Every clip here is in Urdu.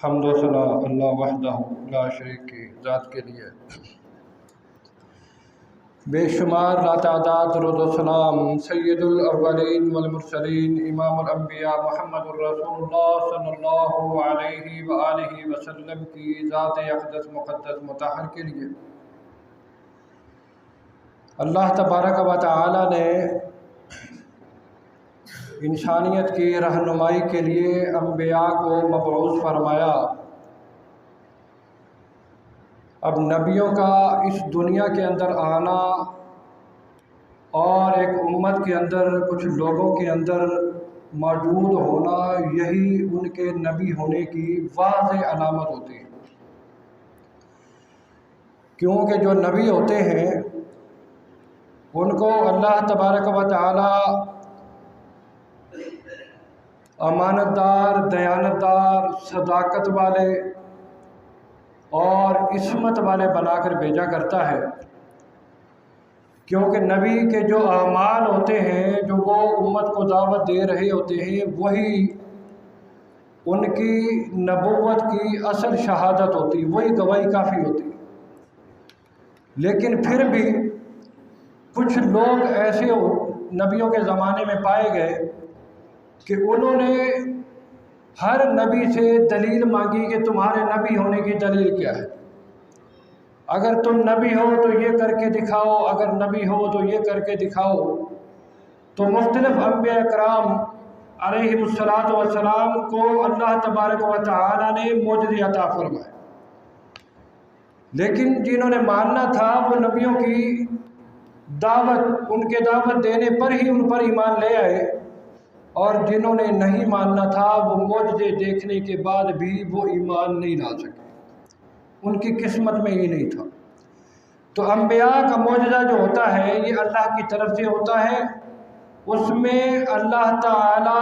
حمد و ثنا اللہ وحدہ لا شریک کی ذات کے لیے، بے شمار لاتعداد درود و سلام سید الاولین والمرسلین امام الانبیاء محمد الرسول اللہ صلی اللہ علیہ وآلہ وسلم کی ذات اقدس مقدس مطہر کے لیے اللہ تبارک و تعالی نے انسانیت کی رہنمائی کے لیے انبیاء کو مبعوث فرمایا۔ اب نبیوں کا اس دنیا کے اندر آنا اور ایک امت کے اندر کچھ لوگوں کے اندر موجود ہونا، یہی ان کے نبی ہونے کی واضح علامت ہوتی ہے، کیونکہ جو نبی ہوتے ہیں ان کو اللہ تبارک و تعالی امانت دار، دیانت دار، صداقت والے اور عصمت والے بنا کر بھیجا کرتا ہے، کیونکہ نبی کے جو اعمال ہوتے ہیں، جو وہ امت کو دعوت دے رہے ہوتے ہیں، وہی ان کی نبوت کی اصل شہادت ہوتی، وہی گواہی کافی ہوتی۔ لیکن پھر بھی کچھ لوگ ایسے نبیوں کے زمانے میں پائے گئے کہ انہوں نے ہر نبی سے دلیل مانگی کہ تمہارے نبی ہونے کی دلیل کیا ہے، اگر تم نبی ہو تو یہ کر کے دکھاؤ، اگر نبی ہو تو یہ کر کے دکھاؤ۔ تو مختلف انبیاء کرام علیہ السلام کو اللہ تبارک و تعالی نے معجزے عطا فرمائے، لیکن جنہوں نے ماننا تھا وہ نبیوں کی دعوت، ان کے دعوت دینے پر ہی ان پر ایمان لے آئے، اور جنہوں نے نہیں ماننا تھا وہ معجزے دیکھنے کے بعد بھی وہ ایمان نہیں لا سکے، ان کی قسمت میں ہی نہیں تھا۔ تو انبیاء کا معجزہ جو ہوتا ہے یہ اللہ کی طرف سے ہوتا ہے، اس میں اللہ تعالی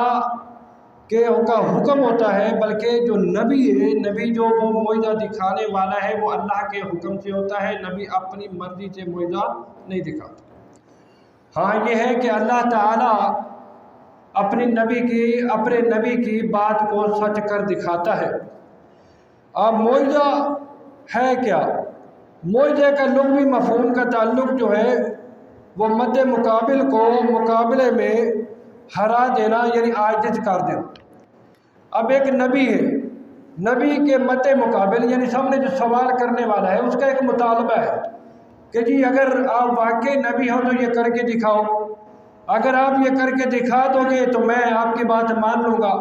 کے کا حکم ہوتا ہے، بلکہ جو نبی ہے، نبی جو وہ معجزہ دکھانے والا ہے وہ اللہ کے حکم سے ہوتا ہے، نبی اپنی مرضی سے معجزہ نہیں دکھاتا۔ ہاں یہ ہے کہ اللہ تعالی اپنے نبی کی بات کو سچ کر دکھاتا ہے۔ اب معجزہ ہے کیا؟ معجزے کا لغوی مفہوم کا تعلق جو ہے وہ مد مقابل کو مقابلے میں ہرا دینا، یعنی عاجز کر دینا۔ اب ایک نبی ہے، نبی کے مد مقابل یعنی سامنے جو سوال کرنے والا ہے اس کا ایک مطالبہ ہے کہ جی اگر آپ واقعی نبی ہو تو یہ کر کے دکھاؤ، اگر آپ یہ کر کے دکھا دو گے تو میں آپ کی بات مان لوں گا۔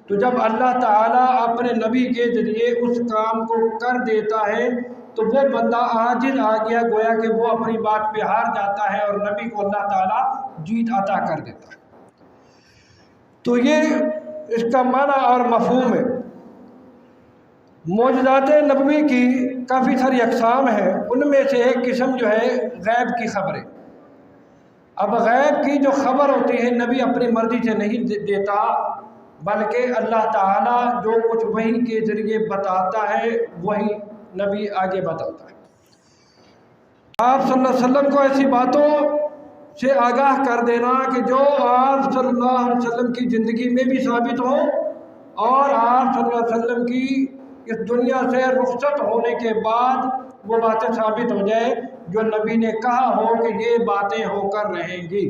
تو جب اللہ تعالیٰ اپنے نبی کے ذریعے اس کام کو کر دیتا ہے تو وہ بندہ عاجز آ گیا، گویا کہ وہ اپنی بات پہ ہار جاتا ہے اور نبی کو اللہ تعالیٰ جیت عطا کر دیتا ہے۔ تو یہ اس کا معنی اور مفہوم ہے۔ معجزات نبوی کی کافی ساری اقسام ہیں، ان میں سے ایک قسم جو ہے غیب کی خبریں۔ اب غیب کی جو خبر ہوتی ہے نبی اپنی مرضی سے نہیں دیتا، بلکہ اللہ تعالیٰ جو کچھ وحی کے ذریعے بتاتا ہے وہی نبی آگے بتاتا ہے۔ آپ صلی اللہ علیہ وسلم کو ایسی باتوں سے آگاہ کر دینا کہ جو آپ صلی اللہ علیہ وسلم کی زندگی میں بھی ثابت ہو اور آپ صلی اللہ علیہ وسلم کی اس دنیا سے رخصت ہونے کے بعد وہ باتیں ثابت ہو جائے جو نبی نے کہا ہو کہ یہ باتیں ہو کر رہیں گی۔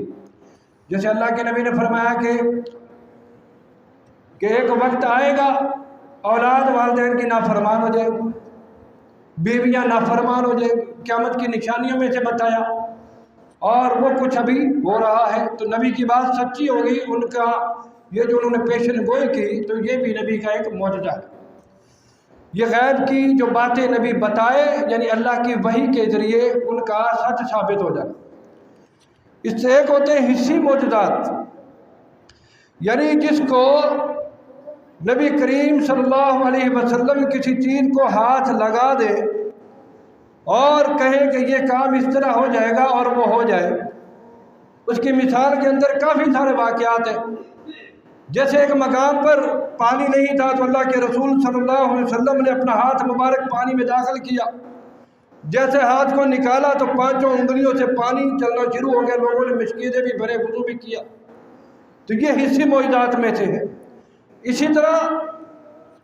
جیسے اللہ کے نبی نے فرمایا کہ ایک وقت آئے گا اولاد والدین کی نافرمان ہو جائے گی، بیویاں نافرمان ہو جائے گی، قیامت کی نشانیوں میں سے بتایا، اور وہ کچھ ابھی ہو رہا ہے۔ تو نبی کی بات سچی ہوگی، ان کا یہ جو انہوں نے پیشن گوئی کی تو یہ بھی نبی کا ایک معجزہ ہے۔ یہ غیب کی جو باتیں نبی بتائے یعنی اللہ کی وحی کے ذریعے ان کا سچ ثابت ہو جانا۔ اس سے ایک ہوتے ہیں حسی معجزات، یعنی جس کو نبی کریم صلی اللہ علیہ وسلم کسی چیز کو ہاتھ لگا دے اور کہے کہ یہ کام اس طرح ہو جائے گا اور وہ ہو جائے۔ اس کی مثال کے اندر کافی سارے واقعات ہیں۔ جیسے ایک مقام پر پانی نہیں تھا تو اللہ کے رسول صلی اللہ علیہ وسلم نے اپنا ہاتھ مبارک پانی میں داخل کیا، جیسے ہاتھ کو نکالا تو پانچوں انگلیوں سے پانی چلنا شروع ہو گیا، لوگوں نے مشکیزیں بھی بھرے، وضو بھی کیا۔ تو یہ حسی معجزات میں سے ہے۔ اسی طرح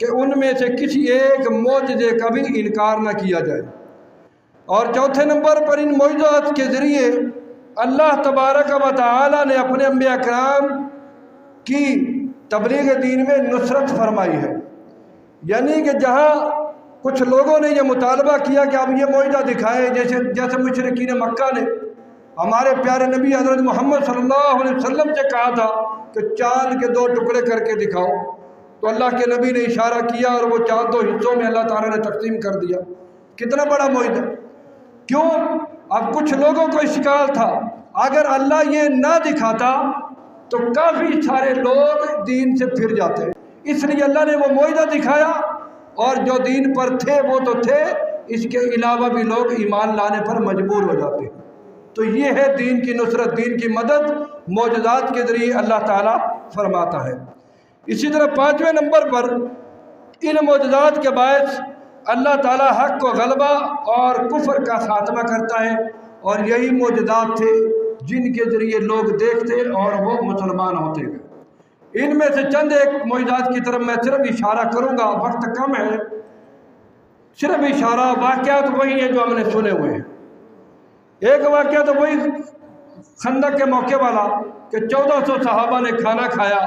کہ ان میں سے کسی ایک معجزے کا بھی انکار نہ کیا جائے۔ اور چوتھے نمبر پر ان معجزات کے ذریعے اللہ تبارک و تعالی نے اپنے انبیاء کرام کی تبلیغ دین میں نصرت فرمائی ہے۔ یعنی کہ جہاں کچھ لوگوں نے یہ مطالبہ کیا کہ اب یہ معجزہ دکھائے، جیسے مشرکین مکہ نے ہمارے پیارے نبی حضرت محمد صلی اللہ علیہ وسلم سے کہا تھا کہ چاند کے 2 ٹکڑے کر کے دکھاؤ، تو اللہ کے نبی نے اشارہ کیا اور وہ چاند 2 حصوں میں اللہ تعالیٰ نے تقسیم کر دیا۔ کتنا بڑا معجزہ! کیوں؟ اب کچھ لوگوں کو اشکال تھا، اگر اللہ یہ نہ دکھاتا تو کافی سارے لوگ دین سے پھر جاتے، اس لیے اللہ نے وہ معجزہ دکھایا، اور جو دین پر تھے وہ تو تھے، اس کے علاوہ بھی لوگ ایمان لانے پر مجبور ہو جاتے ہیں۔ تو یہ ہے دین کی نصرت، دین کی مدد معجزات کے ذریعے اللہ تعالیٰ فرماتا ہے۔ اسی طرح 5ویں نمبر پر ان معجزات کے باعث اللہ تعالیٰ حق کو غلبہ اور کفر کا خاتمہ کرتا ہے، اور یہی معجزات تھے جن کے ذریعے لوگ دیکھتے اور وہ مسلمان ہوتے گئے۔ ان میں سے چند ایک معجزات کی طرف میں صرف اشارہ کروں گا، وقت کم ہے، صرف اشارہ۔ واقعات وہی ہیں جو ہم نے سنے ہوئے ہیں۔ ایک واقعہ تو وہی خندق کے موقع والا کہ 1400 صحابہ نے کھانا کھایا،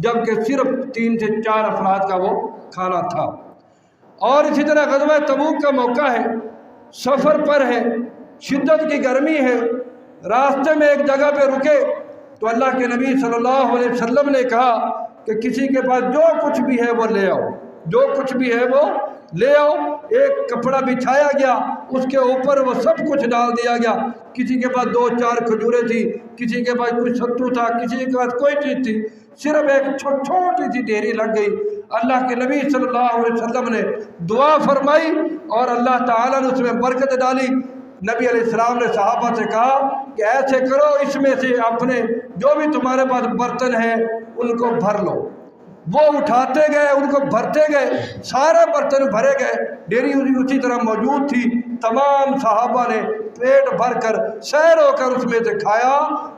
جبکہ صرف 3 سے 4 افراد کا وہ کھانا تھا۔ اور اسی طرح غزوہ تبوک کا موقع ہے، سفر پر ہے، شدت کی گرمی ہے، راستے میں ایک جگہ پہ رکے تو اللہ کے نبی صلی اللہ علیہ وسلم نے کہا کہ کسی کے پاس جو کچھ بھی ہے وہ لے آؤ، جو کچھ بھی ہے وہ لے آؤ۔ ایک کپڑا بچھایا گیا، اس کے اوپر وہ سب کچھ ڈال دیا گیا۔ کسی کے پاس 2-4 کھجوریں تھی، کسی کے پاس کچھ ستو تھا، کسی کے پاس کوئی چیز تھی، صرف ایک چھوٹی سی ڈھیری لگ گئی۔ اللہ کے نبی صلی اللہ علیہ وسلم نے دعا فرمائی اور اللہ تعالیٰ نے اس میں برکت ڈالی۔ نبی علیہ السلام نے صحابہ سے کہا کہ ایسے کرو، اس میں سے اپنے جو بھی تمہارے پاس برتن ہیں ان کو بھر لو۔ وہ اٹھاتے گئے، ان کو بھرتے گئے، سارے برتن بھرے گئے، ڈیری اسی طرح موجود تھی۔ تمام صحابہ نے پیٹ بھر کر سیر ہو کر اس میں سے کھایا۔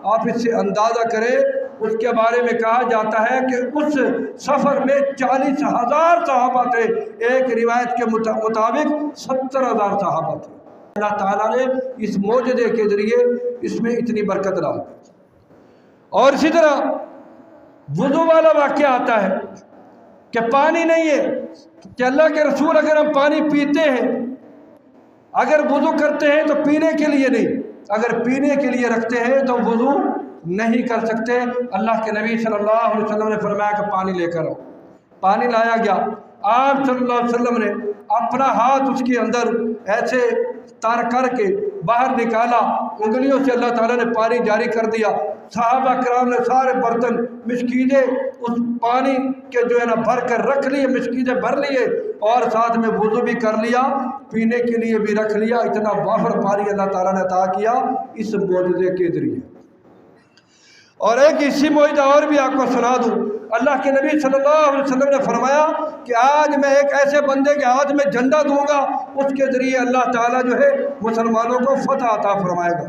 آپ اس سے اندازہ کریں، اس کے بارے میں کہا جاتا ہے کہ اس سفر میں 40,000 صحابہ تھے، ایک روایت کے مطابق 70,000 صحابہ تھے۔ اللہ تعالیٰ نے اس معجزے کے ذریعے اس میں اتنی برکت ڈال دی۔ اور اسی طرح وضو والا واقعہ آتا ہے کہ پانی نہیں ہے کہ اللہ کے رسول اگر ہم پانی پیتے ہیں، اگر وضو کرتے ہیں تو پینے کے لیے نہیں، اگر پینے کے لیے رکھتے ہیں تو وضو نہیں کر سکتے۔ اللہ کے نبی صلی اللہ علیہ وسلم نے فرمایا کہ پانی لے کر آؤ۔ پانی لایا گیا، آپ صلی اللہ علیہ وسلم نے اپنا ہاتھ اس کے اندر ایسے تار کر کے باہر نکالا، انگلیوں سے اللہ تعالیٰ نے پانی جاری کر دیا۔ صحابہ کرام نے سارے برتن مشکیزیں اس پانی کے جو ہے نا بھر کر رکھ لیے، مشکیزیں بھر لیے، اور ساتھ میں وضو بھی کر لیا، پینے کے لیے بھی رکھ لیا۔ اتنا وافر پانی اللہ تعالیٰ نے عطا کیا اس معجزے کے ذریعے۔ اور ایک اسی معجزہ اور بھی آپ کو سنا دوں۔ اللہ کے نبی صلی اللہ علیہ وسلم نے فرمایا کہ آج میں ایک ایسے بندے کے ہاتھ میں جھنڈا دوں گا، اس کے ذریعے اللہ تعالیٰ جو ہے مسلمانوں کو فتح عطا فرمائے گا۔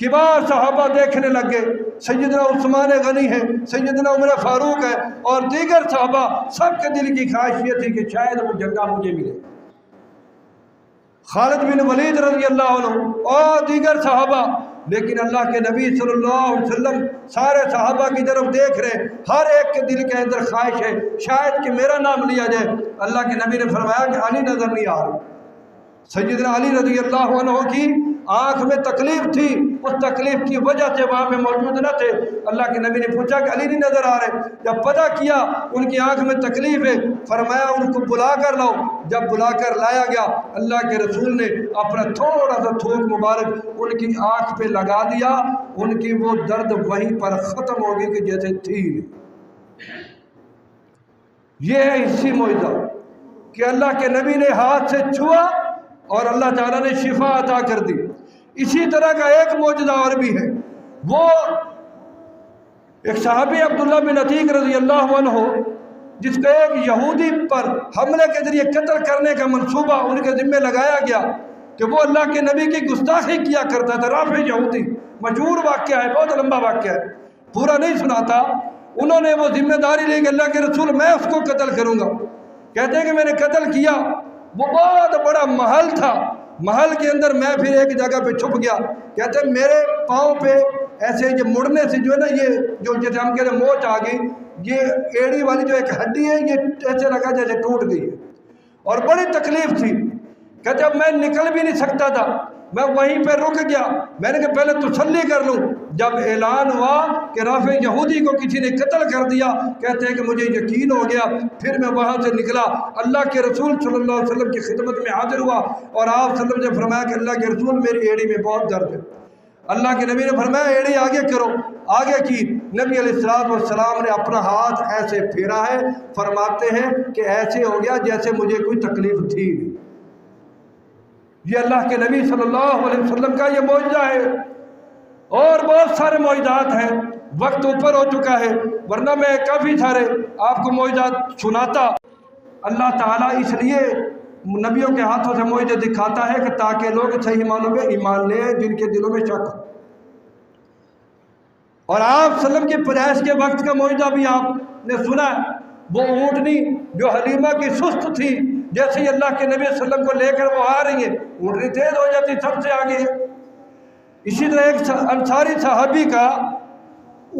کبار صحابہ دیکھنے لگ گئے، سیدنا عثمان غنی ہے، سیدنا عمر فاروق ہے، اور دیگر صحابہ، سب کے دل کی خواہش یہ تھی کہ شاید وہ جھنڈا مجھے ملے۔ خالد بن ولید رضی اللہ عنہ اور دیگر صحابہ، لیکن اللہ کے نبی صلی اللہ علیہ وسلم سارے صحابہ کی طرف دیکھ رہے، ہر ایک کے دل کے اندر خواہش ہے شاید کہ میرا نام لیا جائے۔ اللہ کے نبی نے فرمایا کہ علی نظر نہیں آ رہا۔ سیدنا علی رضی اللہ عنہ کی آنکھ میں تکلیف تھی، اس تکلیف کی وجہ سے وہاں پہ موجود نہ تھے۔ اللہ کے نبی نے پوچھا کہ علی نہیں نظر آ رہے، جب پتہ کیا ان کی آنکھ میں تکلیف ہے، فرمایا ان کو بلا کر لاؤ۔ جب بلا کر لایا گیا، اللہ کے رسول نے اپنا تھوڑا سا تھوک مبارک ان کی آنکھ پہ لگا دیا، ان کی وہ درد وہیں پر ختم ہو گئی کہ جیسے تھی۔ یہ ہے اسی معجزہ کہ اللہ کے نبی نے ہاتھ سے چھوا اور اللہ تعالیٰ نے شفا عطا کر دی۔ اسی طرح کا ایک معجزہ اور بھی ہے، وہ ایک صحابی عبداللہ بن عتیق رضی اللہ عنہ، جس کو ایک یہودی پر حملے کے ذریعے قتل کرنے کا منصوبہ ان کے ذمہ لگایا گیا کہ وہ اللہ کے نبی کی گستاخی کیا کرتا تھا۔ رافع یہودی، مشہور واقعہ ہے، بہت لمبا واقعہ ہے، پورا نہیں سناتا۔ انہوں نے وہ ذمہ داری لی کہ اللہ کے رسول میں اس کو قتل کروں گا۔ کہتے ہیں کہ میں نے قتل کیا، وہ بہت بڑا محل تھا، محل کے اندر میں پھر ایک جگہ پہ چھپ گیا۔ کہتے ہیں میرے پاؤں پہ ایسے یہ مڑنے سے جو ہے نا، یہ جو جیسے ہم کہتے ہیں موچ آ گئی، یہ ایڑی والی جو ایک ہڈی ہے یہ ایسے لگا جیسے ٹوٹ گئی ہے اور بڑی تکلیف تھی۔ کہتے اب میں نکل بھی نہیں سکتا تھا، میں وہیں پہ رک گیا۔ میں نے کہا پہلے تسلی کر لوں۔ جب اعلان ہوا کہ رافع یہودی کو کسی نے قتل کر دیا، کہتے ہیں کہ مجھے یقین ہو گیا، پھر میں وہاں سے نکلا، اللہ کے رسول صلی اللہ علیہ وسلم کی خدمت میں حاضر ہوا اور آپ صلی اللہ علیہ وسلم نے فرمایا کہ اللہ کے رسول میری ایڑی میں بہت درد ہے۔ اللہ کے نبی نے فرمایا ایڑی آگے کرو، آگے کی۔ نبی علیہ السلام نے اپنا ہاتھ ایسے پھیرا ہے، فرماتے ہیں کہ ایسے ہو گیا جیسے مجھے کوئی تکلیف تھی نہیں۔ یہ اللہ کے نبی صلی اللہ علیہ وسلم کا یہ معجزہ ہے، اور بہت سارے معجزات ہیں۔ وقت اوپر ہو چکا ہے، ورنہ میں کافی سارے آپ کو معجزات سناتا۔ اللہ تعالیٰ اس لیے نبیوں کے ہاتھوں سے معجزے دکھاتا ہے کہ تاکہ لوگ صحیح معنوں میں ایمان لے آئیں جن کے دلوں میں شک ہو۔ اور آپ صلی اللہ علیہ وسلم کی پیدائش کے وقت کا معجزہ بھی آپ نے سنا ہے، وہ اونٹنی جو حلیمہ کی سست تھی، جیسے ہی اللہ کے نبی صلی اللہ علیہ وسلم کو لے کر وہ آ رہی ہے، اونٹنی تیز ہو جاتی، سب سے آگے ہے۔ اسی طرح ایک انصاری صحابی کا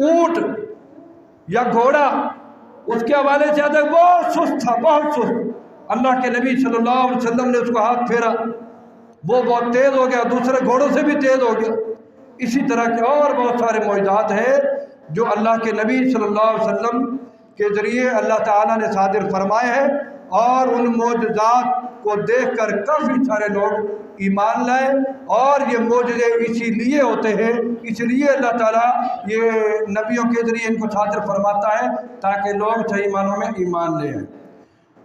اونٹ یا گھوڑا اس کے حوالے سے آتا ہے، بہت سست تھا، بہت سست۔ اللہ کے نبی صلی اللہ علیہ وسلم نے اس کو ہاتھ پھیرا، وہ بہت تیز ہو گیا، دوسرے گھوڑوں سے بھی تیز ہو گیا۔ اسی طرح کے اور بہت سارے معجزات ہیں جو اللہ کے نبی صلی اللہ علیہ وسلم کے ذریعے اللہ تعالیٰ نے صادر فرمائے ہیں، اور ان معجزات کو دیکھ کر کافی سارے لوگ ایمان لائے۔ اور یہ معجزے اسی لیے ہوتے ہیں، اس لیے اللہ تعالیٰ یہ نبیوں کے ذریعے ان کو صادر فرماتا ہے تاکہ لوگ صحیح معنوں میں ایمان لے آئیں۔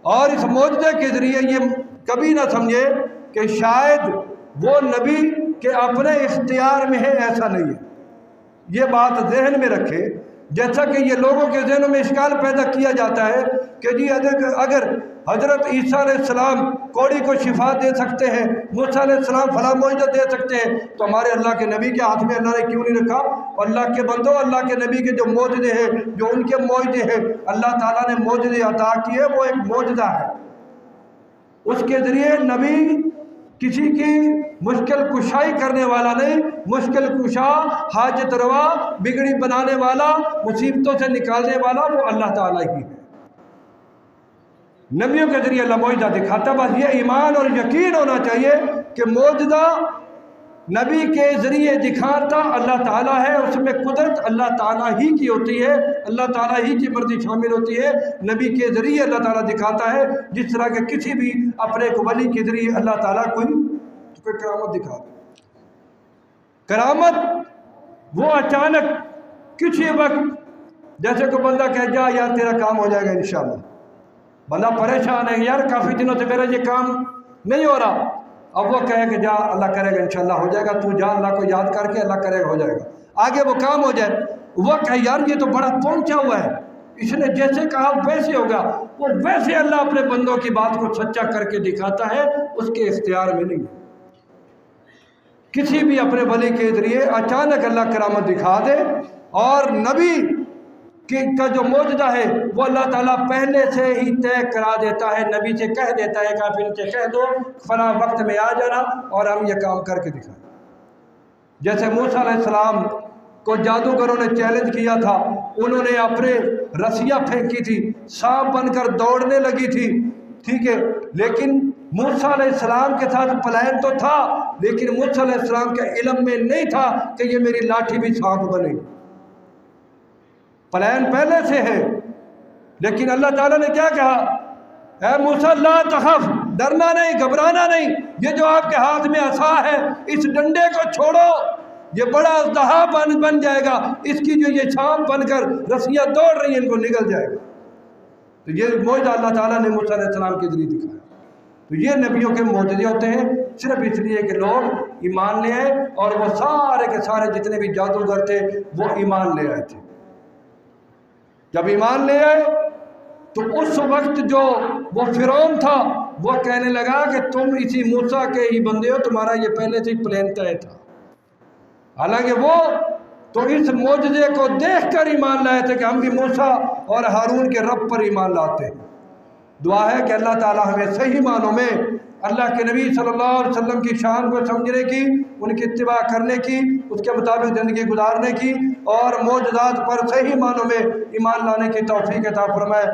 اور اس معجزے کے ذریعے یہ کبھی نہ سمجھے کہ شاید وہ نبی کے اپنے اختیار میں ہے، ایسا نہیں ہے۔ یہ بات ذہن میں رکھے، جیسا کہ یہ لوگوں کے ذہنوں میں اشکال پیدا کیا جاتا ہے کہ جی اگر حضرت عیسیٰ علیہ السلام کوڑی کو شفا دے سکتے ہیں، موسیٰ علیہ السلام فلاں معجزہ دے سکتے ہیں، تو ہمارے اللہ کے نبی کے ہاتھ میں اللہ نے کیوں نہیں رکھا؟ اور اللہ کے بندوں، اللہ کے نبی کے جو معجزے ہیں، جو ان کے معجزے ہیں، اللہ تعالیٰ نے معجزے عطا کیے، وہ ایک معجزہ ہے۔ اس کے ذریعے نبی کسی کی مشکل کشائی کرنے والا نہیں، مشکل کشا، حاجت روا، بگڑی بنانے والا، مصیبتوں سے نکالنے والا وہ اللہ تعالیٰ ہی ہے۔ نبیوں کے ذریعے اللہ معجزہ دکھاتا، بس یہ ایمان اور یقین ہونا چاہیے کہ معجزہ نبی کے ذریعے دکھاتا اللہ تعالیٰ ہے، اس میں قدرت اللہ تعالیٰ ہی کی ہوتی ہے، اللہ تعالیٰ ہی کی مرضی شامل ہوتی ہے۔ نبی کے ذریعے اللہ تعالیٰ دکھاتا ہے، جس طرح کہ کسی بھی اپنے ایک ولی کے ذریعے اللہ تعالیٰ کوئی کرامت دکھا دے۔ کرامت وہ اچانک کسی وقت، جیسے کوئی بندہ کہہ جا یار تیرا کام ہو جائے گا انشاءاللہ، بندہ پریشان ہے یار کافی دنوں سے میرا یہ کام نہیں ہو رہا، اب وہ کہے کہ جا اللہ کرے گا انشاءاللہ ہو جائے گا، تو جا اللہ کو یاد کر کے اللہ کرے گا ہو جائے گا، آگے وہ کام ہو جائے۔ وہ کہے یار یہ تو بڑا پہنچا ہوا ہے، اس نے جیسے کہا ویسے ہوگا، وہ ویسے اللہ اپنے بندوں کی بات کو سچا کر کے دکھاتا ہے، اس کے اختیار میں نہیں۔ کسی بھی اپنے ولی کے ذریعے اچانک اللہ کرامت دکھا دے، اور نبی کا جو معجزہ ہے وہ اللہ تعالیٰ پہلے سے ہی طے کرا دیتا ہے، نبی سے کہہ دیتا ہے کہ آپ ان سے کہہ دو فلاں وقت میں آ جانا اور ہم یہ کام کر کے دکھائیں۔ جیسے موسیٰ علیہ السلام کو جادوگروں نے چیلنج کیا تھا، انہوں نے اپنے رسیاں پھینکی تھی، سانپ بن کر دوڑنے لگی تھی، ٹھیک ہے، لیکن موسیٰ علیہ السلام کے ساتھ پلان تو تھا، لیکن موسیٰ علیہ السلام کے علم میں نہیں تھا کہ یہ میری لاٹھی بھی سانپ بنے گی۔ پلان پہلے سے ہے، لیکن اللہ تعالیٰ نے کیا کہا؟ اے موسیٰ لا تخف، ڈرنا نہیں، گھبرانا نہیں، یہ جو آپ کے ہاتھ میں عصا ہے اس ڈنڈے کو چھوڑو، یہ بڑا اژدہا بن جائے گا، اس کی جو یہ چھام بن کر رسیاں دوڑ رہی ہیں ان کو نگل جائے گا۔ تو یہ معجزہ اللہ تعالیٰ نے موسیٰ علیہ السلام کے ذریعے دکھایا۔ تو یہ نبیوں کے معجزے ہوتے ہیں صرف اس لیے کہ لوگ ایمان لے آئے، اور وہ سارے کے سارے جتنے بھی جادوگر تھے وہ ایمان لے آئے تھے۔ جب ایمان لے آئے تو اس وقت جو وہ فرعون تھا وہ کہنے لگا کہ تم اسی موسیٰ کے ہی بندے ہو، تمہارا یہ پہلے سے ہی پلان طے تھا۔ حالانکہ وہ تو اس معجزے کو دیکھ کر ایمان لائے تھے کہ ہم بھی موسیٰ اور ہارون کے رب پر ایمان لاتے ہیں۔ دعا ہے کہ اللہ تعالی ہمیں صحیح معنوں میں اللہ کے نبی صلی اللہ علیہ وسلم کی شان کو سمجھنے کی، ان کی اتباع کرنے کی، اس کے مطابق زندگی گزارنے کی اور معجزات پر صحیح معنوں میں ایمان لانے کی توفیق عطا فرمائے۔